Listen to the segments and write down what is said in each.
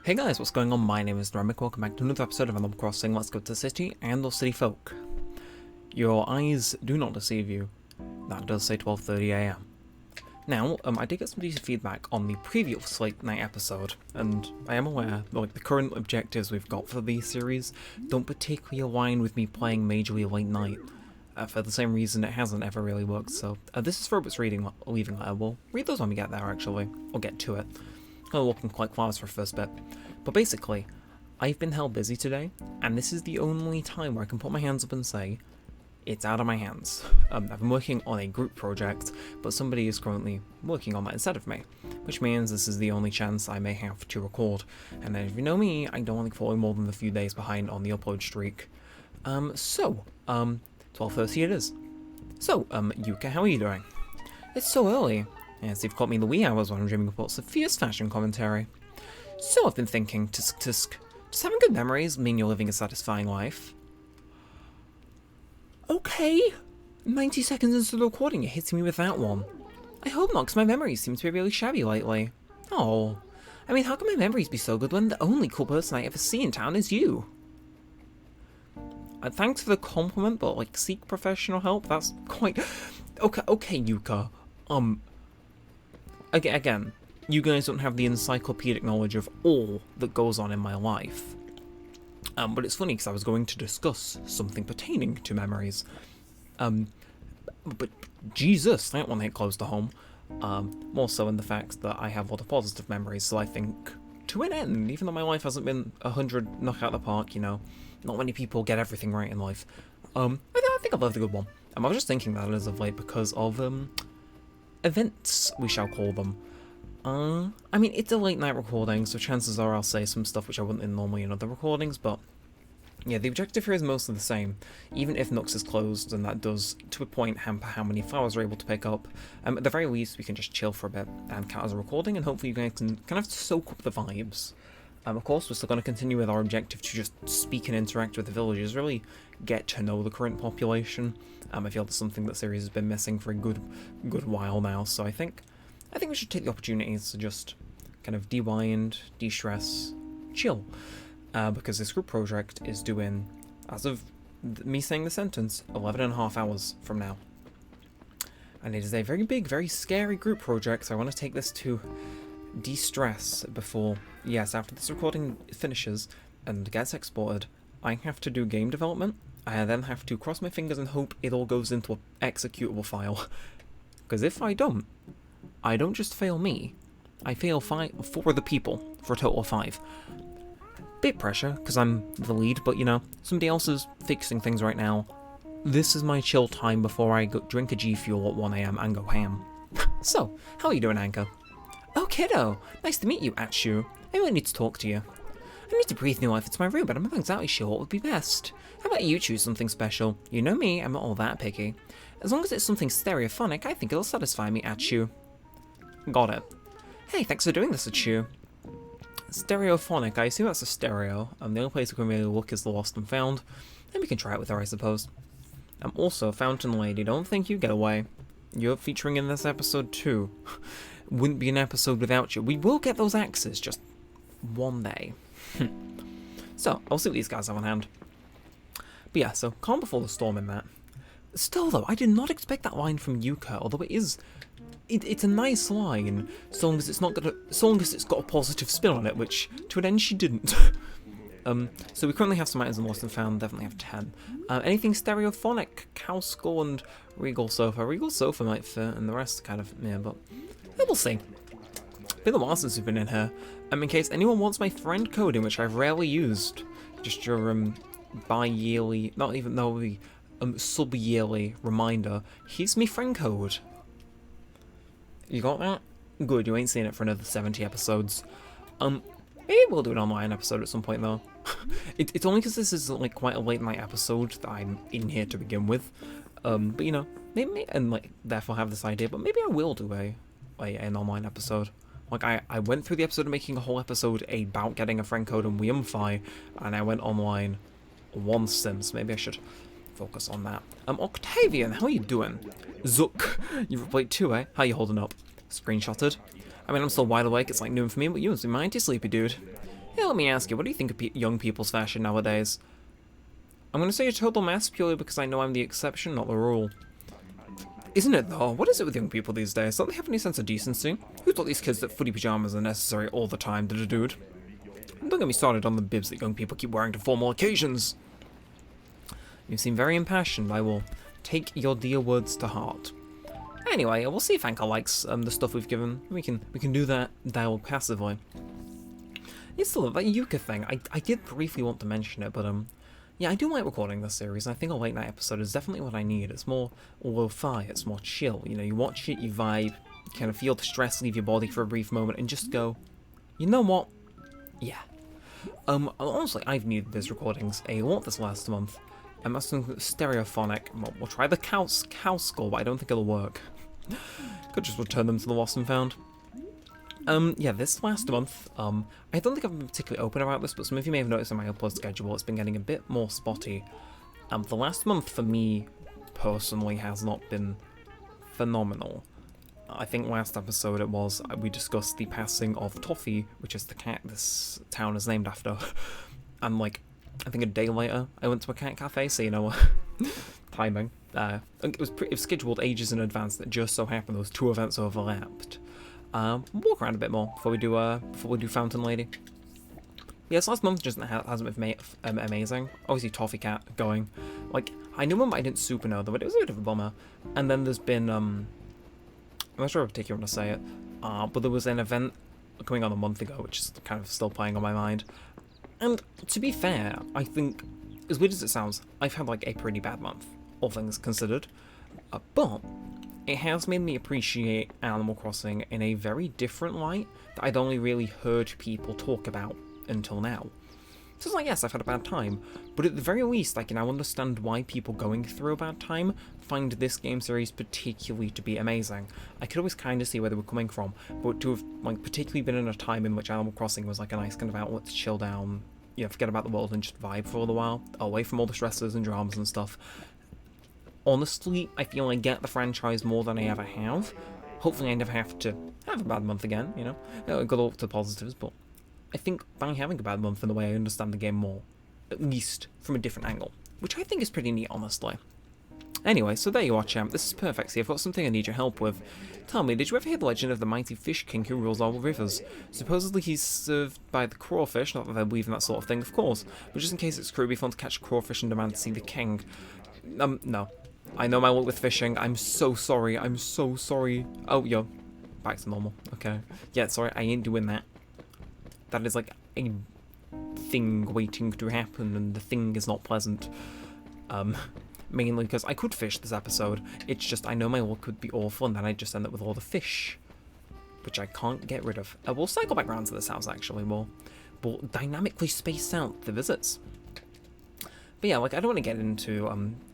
Hey guys, what's going on? My name is Neremik. Welcome back to another episode of Animal Crossing. Let's go to the city and the city folk. Your eyes do not deceive you. That does say 12:30 AM. Now, I did get some decent feedback on the previous late night episode, and I am aware that the current objectives we've got for the series don't particularly align with me playing majorly late night. For the same reason it hasn't ever really worked, so this is for Robert's leaving letter. We'll read those when we get there, actually. Or get to it. I'm looking quite close for a first bit. But basically, I've been held busy today, and this is the only time where I can put my hands up and say, it's out of my hands. I've been working on a group project, but somebody is currently working on that instead of me, which means this is the only chance I may have to record. And if you know me, I don't like falling more than a few days behind on the upload streak. 12:30 it is. So, Yuka, how are you doing? It's so early. Yes, you've caught me in the wee hours when I'm dreaming about Sophia's fashion commentary. So I've been thinking, tisk tisk, does having good memories mean you're living a satisfying life? Okay. 90 seconds into the recording, you're hitting me with that one. I hope not, because my memories seem to be really shabby lately. Oh. I mean, how can my memories be so good when the only cool person I ever see in town is you? Thanks for the compliment, but, seek professional help? That's quite... Okay, Yuka. Again, you guys don't have the encyclopedic knowledge of all that goes on in my life. But it's funny because I was going to discuss something pertaining to memories. But Jesus, that one hit close to home. More so in the fact that I have a lot of positive memories, so I think, to an end, even though my life hasn't been 100 knock out the park, not many people get everything right in life. I think I've lived a good one. I was just thinking that as of late because of, events, we shall call them. I mean, it's a late night recording, so chances are I'll say some stuff which I wouldn't normally in other recordings, but yeah, the objective here is mostly the same. Even if Nux is closed, and that does, to a point, hamper how many flowers we're able to pick up, at the very least, we can just chill for a bit and count as a recording, and hopefully you guys can kind of soak up the vibes. Of course, we're still going to continue with our objective to just speak and interact with the villagers, really get to know the current population. I feel that's something that series has been missing for a good while now, so I think we should take the opportunities to just kind of de-wind, de-stress, chill, because this group project is doing, as of me saying the sentence, 11.5 hours from now. And it is a very big, very scary group project, so I want to take this to de-stress before, yes, after this recording finishes and gets exported, I have to do game development. I then have to cross my fingers and hope it all goes into an executable file. Because if I don't just fail me, I fail 4 other people, for a total of 5. Bit pressure, because I'm the lead, but somebody else is fixing things right now. This is my chill time before I go drink a G Fuel at 1 AM and go ham. So, how are you doing, Anchor? Oh, kiddo! Nice to meet you, Achu. I really need to talk to you. I need to breathe new life into my room, but I'm not exactly sure what would be best. How about you choose something special? You know me, I'm not all that picky. As long as it's something stereophonic, I think it'll satisfy me, Achu. Got it. Hey, thanks for doing this, Achu. Stereophonic, I assume that's a stereo. The only place we can really look is the Lost and Found. And we can try it with her, I suppose. Also, Fountain Lady, don't think you get away. You're featuring in this episode too. Wouldn't be an episode without you. We will get those axes, just one day. So, I'll see what these guys have on hand. But yeah, so calm before the storm in that. Still though, I did not expect that line from Yuka, although it's a nice line, so long as it's got a positive spin on it, which to an end she didn't. So we currently have some items in Lost and Found, definitely have 10. Anything stereophonic, Cow Skull and Regal Sofa. Regal Sofa might fit, and the rest kind of, yeah, but we'll see. Been a while since we've been in here. In case anyone wants my friend code, in which I've rarely used, just your bi-yearly, not even though the sub-yearly reminder, here's me friend code. You got that? Good, you ain't seen it for another 70 episodes. Maybe we'll do an online episode at some point though. It's only because this is quite a late night episode that I'm in here to begin with. But maybe, and therefore have this idea, but maybe I will do an online episode. I went through the episode of making a whole episode about getting a friend code in Weamify, and I went online once since. Maybe I should focus on that. Octavian, how are you doing? Zook, you've replayed too, eh? How you holding up? Screenshotted. I mean, I'm still wide awake, it's like noon for me, but you must be mighty sleepy, dude. Hey, let me ask you, what do you think of young people's fashion nowadays? I'm going to say a total mess purely because I know I'm the exception, not the rule. Isn't it though? What is it with young people these days? Don't they have any sense of decency? Who taught these kids that footy pyjamas are necessary all the time, dude? Don't get me started on the bibs that young people keep wearing to formal occasions. You seem very impassioned. I will take your dear words to heart. Anyway, we'll see if Anka likes the stuff we've given. We can do that dialogue passively. It's still that Yuka thing. I did briefly want to mention it, but yeah, I do like recording this series. I think a late night episode is definitely what I need. It's more lo-fi. It's more chill. You know, you watch it, you vibe, you kind of feel the stress leave your body for a brief moment, and just go, you know what? Yeah. Honestly, I've needed these recordings a lot this last month. I'm asking stereophonic. Well, we'll try the cow score, but I don't think it'll work. Could just return them to the lost and found. Yeah, this last month, I don't think I've been particularly open about this, but some of you may have noticed in my upload schedule, it's been getting a bit more spotty. The last month for me, personally, has not been phenomenal. I think last episode we discussed the passing of Toffee, which is the cat this town is named after. And like, I think a day later, I went to a cat cafe, so you know, timing. It was scheduled ages in advance that just so happened those two events overlapped. We'll walk around a bit more before we do Fountain Lady. Yes, last month just hasn't been amazing. Obviously, Toffee Cat going. Like, I knew him, but I didn't super know them, but it was a bit of a bummer. And then there's been, I'm not sure if you want to say it, but there was an event coming on a month ago, which is kind of still playing on my mind. And to be fair, I think, as weird as it sounds, I've had like a pretty bad month, all things considered. But it has made me appreciate Animal Crossing in a very different light that I'd only really heard people talk about until now. So it's like, yes, I've had a bad time, but at the very least, I can now understand why people going through a bad time find this game series particularly to be amazing. I could always kind of see where they were coming from, but to have like particularly been in a time in which Animal Crossing was like a nice kind of outlet to chill down, you know, forget about the world and just vibe for a little while, away from all the stresses and dramas and stuff. Honestly, I feel I get the franchise more than I ever have. Hopefully I never have to have a bad month again, you know. Got all to the positives, but I think by having a bad month in the way I understand the game more, at least from a different angle, which I think is pretty neat, honestly. Anyway, so there you are, champ. This is perfect. See, I've got something I need your help with. Tell me, did you ever hear the legend of the mighty fish king who rules all the rivers? Supposedly he's served by the crawfish, not that they believe in that sort of thing, of course, but just in case it's creepy fun to catch crawfish and demand to see the king. No. I know my luck with fishing. I'm so sorry. I'm so sorry. Oh, yo. Back to normal. Okay. Yeah, sorry. I ain't doing that. That is like a thing waiting to happen, and the thing is not pleasant. Mainly because I could fish this episode. It's just I know my luck would be awful, and then I'd just end up with all the fish, which I can't get rid of. We'll cycle back around to this house, actually. We'll dynamically space out the visits. But yeah, like, I don't want to get into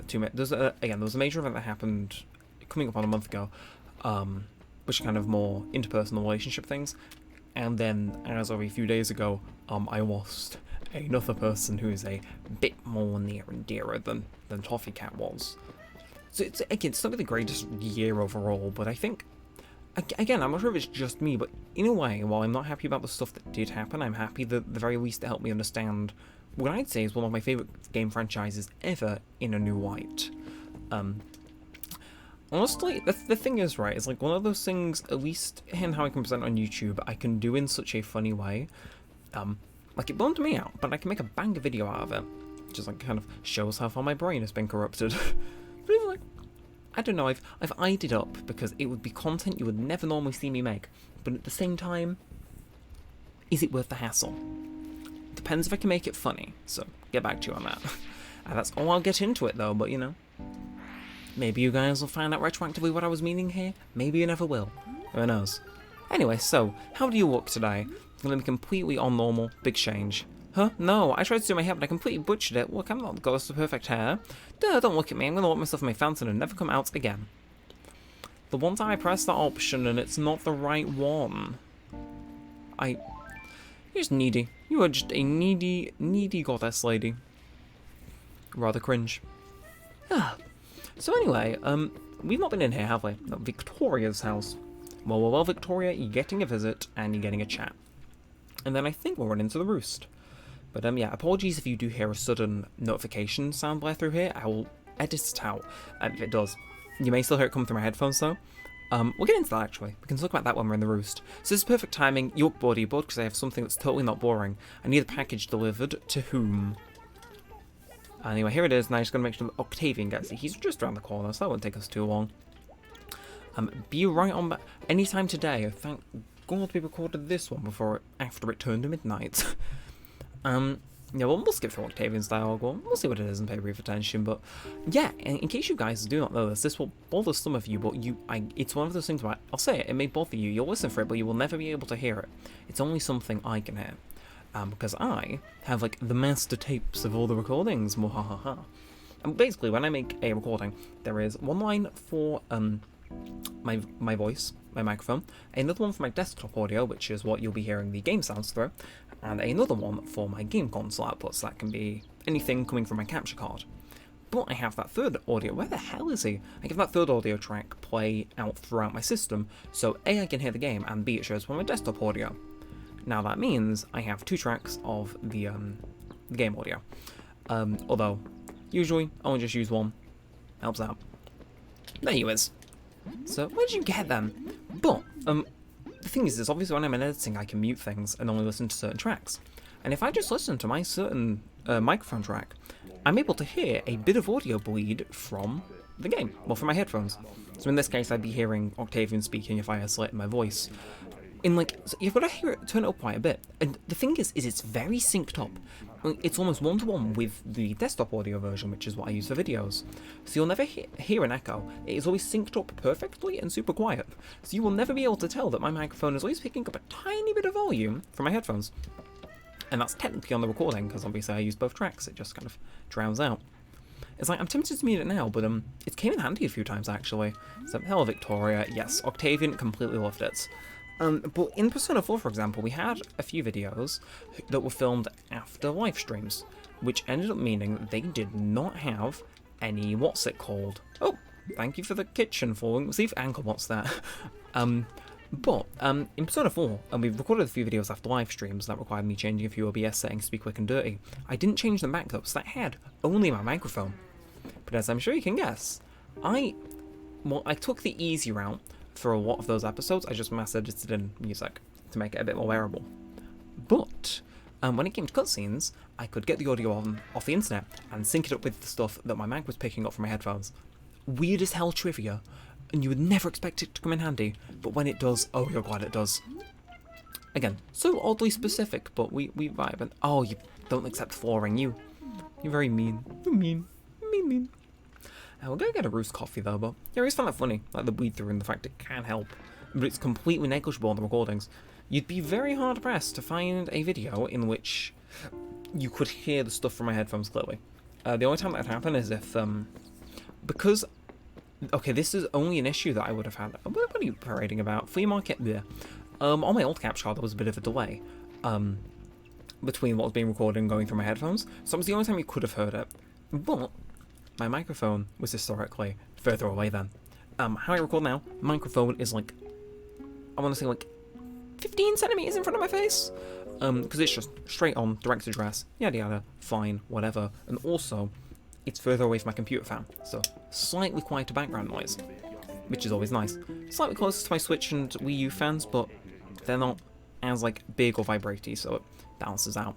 too much. There was a major event that happened coming up on a month ago, which are kind of more interpersonal relationship things. And then, as of a few days ago, I lost another person who is a bit more near and dearer than Toffee Cat was. So it's not the greatest year overall, but I think, again, I'm not sure if it's just me, but in a way, while I'm not happy about the stuff that did happen, I'm happy that at the very least it helped me understand what I'd say is one of my favourite game franchises ever in a new light. Honestly, the thing is, right, it's like one of those things, at least in how I can present on YouTube, I can do in such a funny way. Like, it bummed me out, but I can make a banger video out of it. Just like kind of shows how far my brain has been corrupted. But even like, I don't know, I've eyed it up because it would be content you would never normally see me make. But at the same time, is it worth the hassle? Depends if I can make it funny, so get back to you on that. That's all I'll get into it though, but you know. Maybe you guys will find out retroactively what I was meaning here. Maybe you never will. Who knows? Anyway, so, how do you look today? Gonna be completely on normal, big change. Huh? No, I tried to do my hair, but I completely butchered it. Look, I'm not the ghost of perfect hair. Duh, don't look at me. I'm gonna lock myself in my fountain and never come out again. The one time I press that option and it's not the right one. You're just needy. You are just a needy goddess lady. Rather cringe. So anyway, we've not been in here, have we? No, Victoria's house. Well, Victoria, you're getting a visit and you're getting a chat. and then I think we'll run into the roost. But yeah, apologies if you do hear a sudden notification sound blare through here. I will edit it out if it does. You may still hear it come through my headphones though. We'll get into that actually. We can talk about that when we're in the roost. So this is perfect timing. You're bored, because I have something that's totally not boring. I need a package delivered to whom? Anyway, here it is, and I'm just going to make sure that Octavian gets it. He's just around the corner, so that won't take us too long. Be right on back anytime today. Thank God we recorded this one after it turned to midnight. Yeah, well, we'll skip through Octavian's dialogue. We'll see what it is and pay brief attention. But yeah, in case you guys do not know this will bother some of you. But it's one of those things where I'll say it may bother you. You'll listen for it, but you will never be able to hear it. It's only something I can hear, because I have like the master tapes of all the recordings. Mwahaha. And basically, when I make a recording, there is one line for my voice, my microphone, another one for my desktop audio, which is what you'll be hearing the game sounds through, and another one for my game console outputs. That can be anything coming from my capture card. But I have that third audio. Where the hell is he? I give that third audio track play out throughout my system, so A, I can hear the game, and B, it shows for my desktop audio. Now that means I have 2 tracks of the game audio. Although, usually, I only just use one. Helps out. There he is. So, where did you get them? But, the thing is obviously when I'm editing, I can mute things and only listen to certain tracks. And if I just listen to my certain microphone track, I'm able to hear a bit of audio bleed from the game, well, from my headphones. So in this case, I'd be hearing Octavian speaking if I isolated my voice. So you've got to hear it, turn it up quite a bit. And the thing is it's very synced up. It's almost one-to-one with the desktop audio version, which is what I use for videos. So you'll never hear an echo. It is always synced up perfectly and super quiet. So you will never be able to tell that my microphone is always picking up a tiny bit of volume from my headphones. And that's technically on the recording, because obviously I use both tracks. It just kind of drowns out. It's like, I'm tempted to mute it now, but it came in handy a few times, actually. So, hello, Victoria. Yes, Octavian completely loved it. But in Persona 4, for example, we had a few videos that were filmed after live streams, which ended up meaning that they did not have any, what's it called? Oh, thank you for the kitchen falling. See if Anchor wants that. But in Persona 4, and we've recorded a few videos after live streams that required me changing a few OBS settings to be quick and dirty. I didn't change them back though, so that had only my microphone. But as I'm sure you can guess, I took the easy route. For a lot of those episodes, I just mass edited in music to make it a bit more wearable. But when it came to cutscenes, I could get the audio off the internet and sync it up with the stuff that my mic was picking up from my headphones. Weird as hell trivia, and you would never expect it to come in handy, but when it does, oh, you're glad it does. Again, so oddly specific, but we vibe. And oh, you don't accept flooring. You're very mean. You're mean. Mean. We're going to get a Roost coffee though, but yeah, I always found that funny, like the bleed through and the fact it can help, but it's completely negligible on the recordings. You'd be very hard pressed to find a video in which you could hear the stuff from my headphones clearly. The only time that would happen is if, because, okay, this is only an issue that I would have had. What are you parading about? Flea market there. On my old capture card, there was a bit of a delay between what was being recorded and going through my headphones, so it was the only time you could have heard it. But my microphone was historically further away then. How I record now, microphone is like, I want to say like 15 centimeters in front of my face, because it's just straight on, direct address, yada yada, fine, whatever. And also, it's further away from my computer fan, so slightly quieter background noise, which is always nice. Slightly closer to my Switch and Wii U fans, but they're not as like big or vibraty, so it balances out.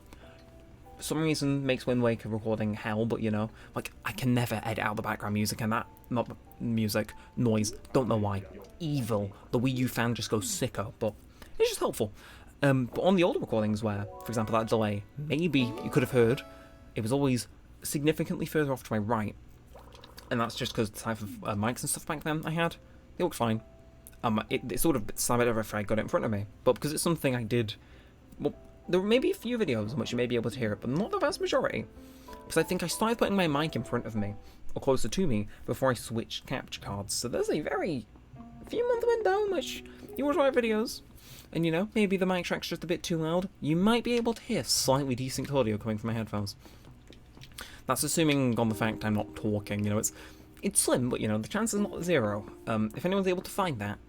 For some reason makes Wind Waker recording hell, but you know, like I can never edit out the background music and that, not music, noise, don't know why. Evil. The Wii U fan just goes sicko, but it's just helpful. But on the older recordings where, for example, that delay, maybe you could have heard, it was always significantly further off to my right. And that's just because the type of mics and stuff back then I had, they looked fine. It sort of sounded better if I got it in front of me, but because it's something I did, well, there were maybe a few videos in which you may be able to hear it, but not the vast majority. Because I think I started putting my mic in front of me, or closer to me, before I switched capture cards. So there's a few months went down, which you watch my videos, and you know, maybe the mic track's just a bit too loud. You might be able to hear slightly decent audio coming from my headphones. That's assuming on the fact I'm not talking, you know, it's slim, but you know, the chance is not zero. If anyone's able to find that,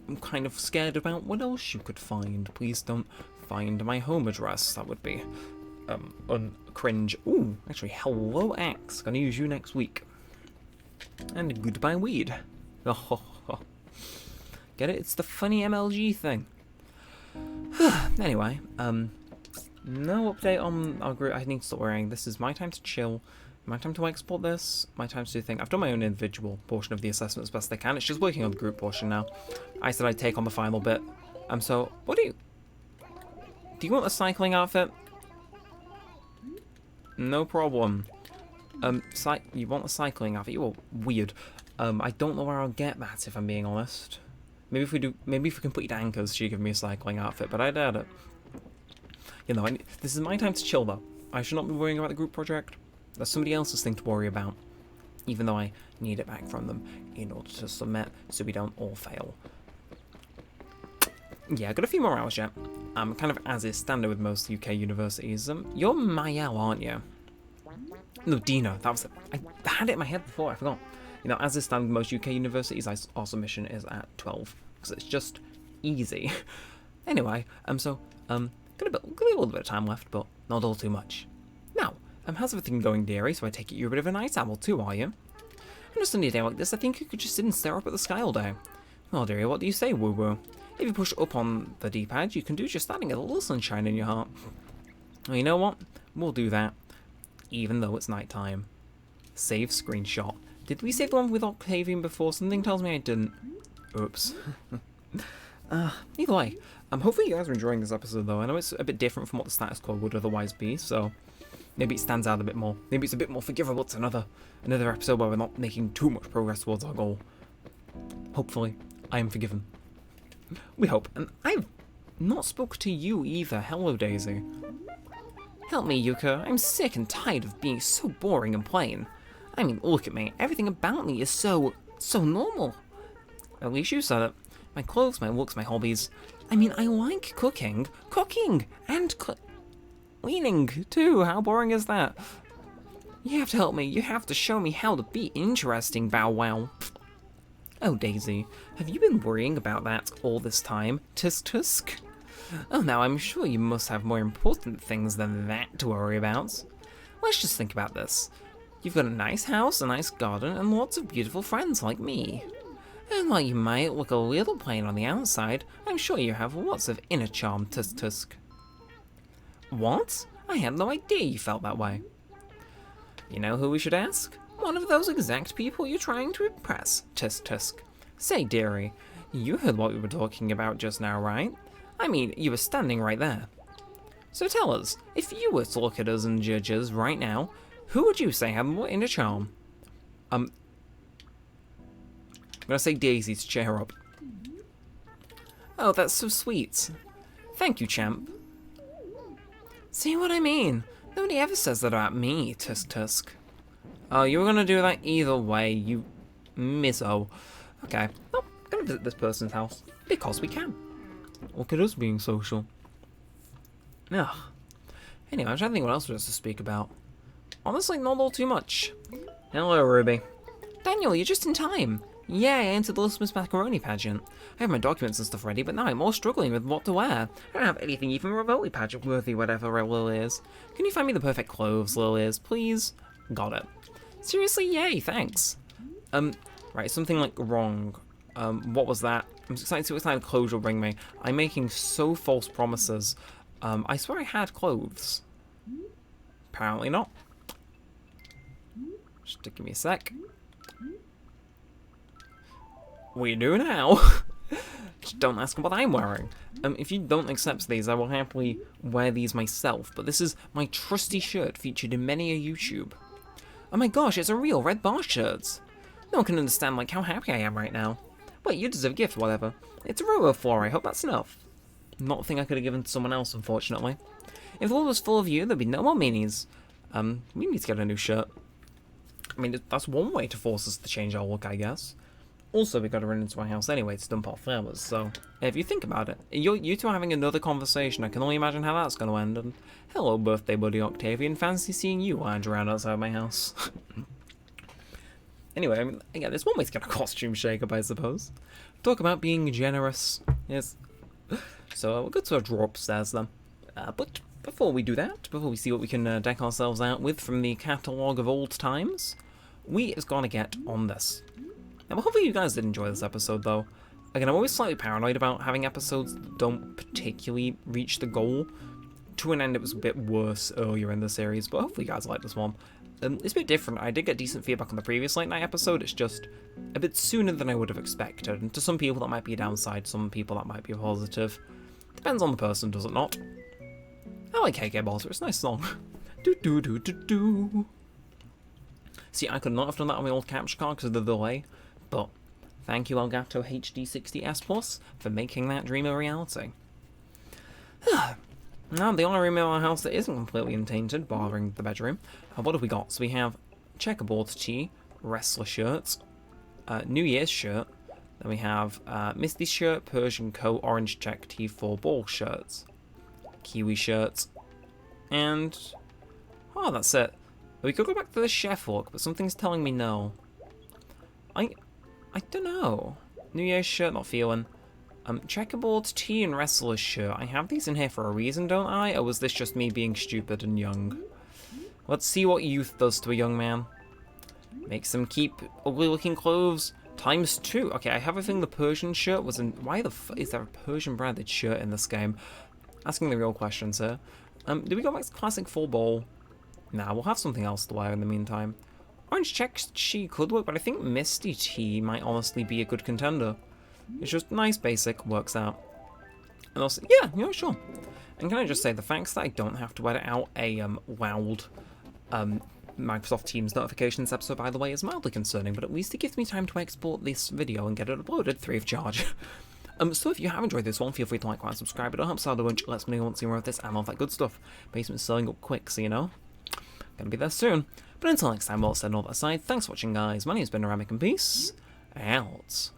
I'm kind of scared about what else you could find. Please don't find my home address. That would be cringe. Ooh, actually, hello X. Gonna use you next week. And goodbye weed. Get it? It's the funny MLG thing. Anyway, no update on our group. I need to stop worrying. This is my time to chill. My time to export this. My time to do things. I've done my own individual portion of the assessment as best I can. It's just working on the group portion now. I said I'd take on the final bit. So, what do you want a cycling outfit? No problem. You want a cycling outfit? You're weird. I don't know where I'll get that, if I'm being honest. Maybe if we complete anchors, she'll give me a cycling outfit, but I doubt it. You know, this is my time to chill, though. I should not be worrying about the group project. That's somebody else's thing to worry about. Even though I need it back from them in order to submit, so we don't all fail. Yeah, I've got a few more hours yet. Kind of as is standard with most UK universities. You're Mayel, aren't you? No, Dino. That was it. I had it in my head before. I forgot. You know, as is standard with most UK universities, our submission is at 12 because it's just easy. Anyway, got a little bit of time left, but not all too much. Now, how's everything going, dearie? So I take it you're a bit of a night owl too, are you? On a sunny day like this, I think you could just sit and stare up at the sky all day. Well, dearie, what do you say, woo-woo? If you push up on the D-pad, you can do just that and get a little sunshine in your heart. Well, you know what? We'll do that, even though it's night time. Save screenshot. Did we save the one with Octavian before? Something tells me I didn't. Oops. Either way, hopefully you guys are enjoying this episode, though. I know it's a bit different from what the status quo would otherwise be, so maybe it stands out a bit more. Maybe it's a bit more forgivable. It's another episode where we're not making too much progress towards our goal. Hopefully, I am forgiven. We hope. And I've not spoke to you either. Hello, Daisy. Help me, Yuka. I'm sick and tired of being so boring and plain. I mean, look at me. Everything about me is so normal. At least you said it. My clothes, my looks, my hobbies. I mean, I like cooking. And cleaning, too. How boring is that? You have to help me. You have to show me how to be interesting, Bow Wow. Oh, Daisy, have you been worrying about that all this time, Tisk Tusk? Oh, now I'm sure you must have more important things than that to worry about. Let's just think about this. You've got a nice house, a nice garden, and lots of beautiful friends like me. And while you might look a little plain on the outside, I'm sure you have lots of inner charm, Tisk Tusk. What? I had no idea you felt that way. You know who we should ask? One of those exact people you're trying to impress, Tisk Tusk. Say, dearie, you heard what we were talking about just now, right? I mean, you were standing right there. So tell us, if you were to look at us and judge us right now, who would you say had more inner charm? I'm gonna say Daisy to cheer her up. Oh, that's so sweet. Thank you, champ. See what I mean? Nobody ever says that about me, Tisk Tusk. Oh, you were gonna do that either way, you mizzo. Okay, well, I'm gonna visit this person's house, because we can. Look at us being social. Ugh. Anyway, I'm trying to think what else there is to speak about. Honestly, not all too much. Hello, Ruby. Daniel, you're just in time. Yay, I entered the Little Miss Macaroni pageant. I have my documents and stuff ready, but now I'm all struggling with what to wear. I don't have anything even remotely pageant-worthy, whatever Lil is. Can you find me the perfect clothes, Lil is, please? Got it. Seriously, yay, thanks. Right, something like wrong. What was that? I'm excited to see what kind of clothes you'll bring me. I'm making so false promises. I swear I had clothes. Apparently not. Just give me a sec. We do now. Just don't ask what I'm wearing. If you don't accept these, I will happily wear these myself. But this is my trusty shirt featured in many a YouTube. Oh my gosh, it's a real red bar shirt. No one can understand like how happy I am right now. Wait, you deserve a gift, whatever. It's a Robo floor, I hope that's enough. Not a thing I could have given to someone else, unfortunately. If the world was full of you, there'd be no more meanies. We need to get a new shirt. I mean, that's one way to force us to change our look, I guess. Also, we got to run into my house anyway to dump our flowers, so if you think about it, you two are having another conversation. I can only imagine how that's going to end. And hello, birthday buddy Octavian. Fancy seeing you lounge around outside my house. Anyway, I mean, again, there's one way to get a costume shake-up, I suppose. Talk about being generous. Yes. So we'll go to draw upstairs then. But before we do that, before we see what we can deck ourselves out with from the catalogue of old times, we is gonna get on this. Now, hopefully you guys did enjoy this episode, though. Again, I'm always slightly paranoid about having episodes that don't particularly reach the goal. To an end, it was a bit worse earlier in the series, but hopefully you guys like this one. It's a bit different. I did get decent feedback on the previous late night episode. It's just a bit sooner than I would have expected. And to some people, that might be a downside. Some people, that might be a positive. Depends on the person, does it not? I like KK Balter. It's a nice song. Do do do do do. See, I could not have done that on my old capture card because of the delay, but thank you Elgato HD60S Plus for making that dream a reality. Now, the only room in our house that isn't completely untainted, barring the bedroom. What have we got? So we have checkerboard tee, wrestler shirts, New Year's shirt, then we have Misty shirt, Persian coat, orange check tee, 4 ball shirts, Kiwi shirts, and oh, that's it. We could go back to the chef look, but something's telling me no. I don't know. New Year's shirt, not feeling. Checkerboard tee and wrestler's shirt. I have these in here for a reason, don't I? Or was this just me being stupid and young? Let's see what youth does to a young man. Makes him keep ugly-looking clothes ×2. Okay, I have a thing the Persian shirt was in... Why the f... is there a Persian-branded shirt in this game? Asking the real questions here. Do we go back to classic full bowl? Nah, we'll have something else to wear in the meantime. Orange check she could work, but I think Misty Tea might honestly be a good contender. It's just nice, basic, works out. And also, yeah, sure. And can I just say, the fact that I don't have to edit out a loud Microsoft Teams notifications episode, by the way, is mildly concerning, but at least it gives me time to export this video and get it uploaded free of charge. So if you have enjoyed this one, feel free to like, comment, subscribe. It helps out a bunch, lets me know want to see more of this and all that good stuff. Basement's selling up quick, so you know. Gonna be there soon. But until next time, well said and all that aside, thanks for watching, guys. My name's been Neremik, and peace out.